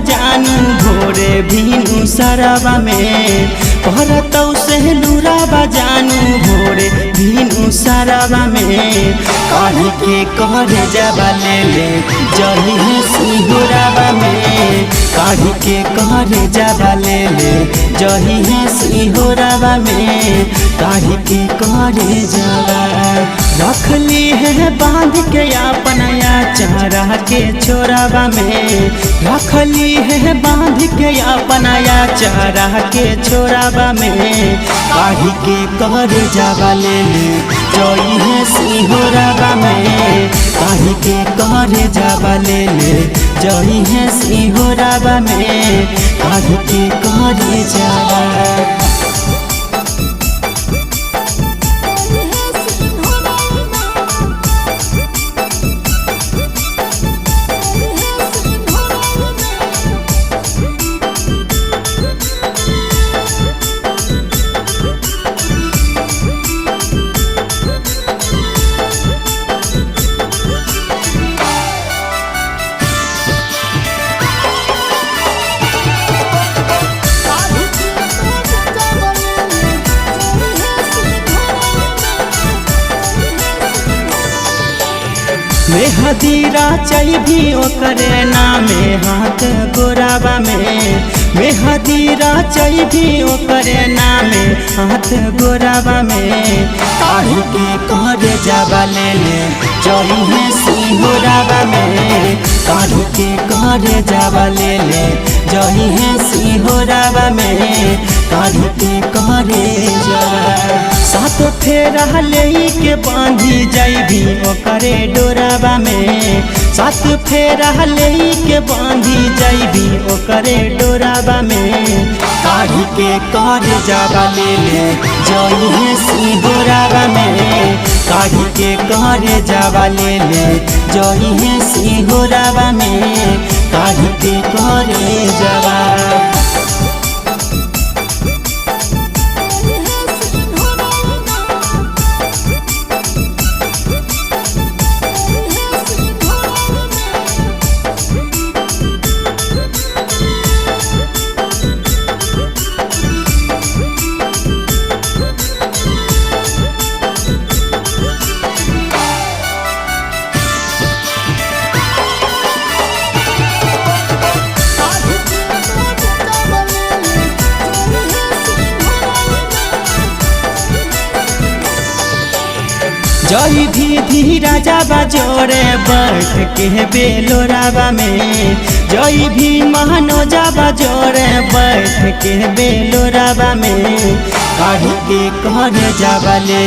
जानू भोरे भीनु सरवा में भरतौ से नूराबा जानू भोरे भीनु सरवा में कहीं के करे जाबा ले जही है सिंहुराबा में कहीं के करे जाबा ले जही है सिंहुराबा में कहीं के करे जाबा रखली है बांध के अपनया चारा के छोराबा में रखली है बांध के अपनया चारा के छोराबा में काढ़ी के कर जाबा ले जई है सिंहुराबा में काढ़ी के कर जाबा ले जई है सिंहुराबा में काढ़ी के कर जाबा मेहदीरा भी ओकरे नामे हाथ गोराबा में मेहदीरा भी ओकरे नामे हाथ गोराबा में काढ़ी के करे जाबा ले जई है सिंहुराबा में काढ़ी के करे जाबा ले जई है सिंहुराबा में काढ़ी के करे जाबा सात फेरा ले के बांधी जाइबी ओकरे डोराबा में सात फेरा ले के बांधी जाइबी ओकरे डोराबा में काढ़ी के कर जाबा ले जई है सिंहुराबा में काढ़ी के कर जाबा ले जई है सिंहुराबा में काढ़ी के करे जाबा जई भी धीरा जाबा जोरे बैठ के बेलोराबा में जई भी महनो जाबा जोरे बैठ के बेलोराबा में काढ़ी के कर जाबा ले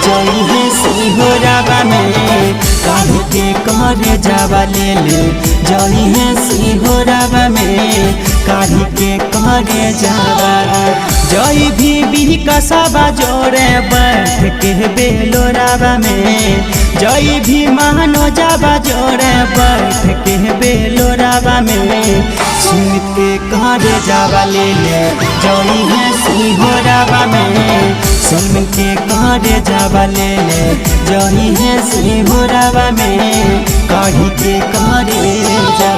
जई है सिंहुराबा में काढ़ी के कर जाबा ले जई है सिंहुराबा में काढ़ी के करे जाबा जई भी कसबा जोरे बैठ के बेलोराबा में जई भी महनो जाबा जोरे बैठ के बेलोराबा में सुन के करे जाबा ले जई है सिंहुराबा में सुन के करे जाबा ले जई है सिंहुराबा में काढ़ी के करे जाबा।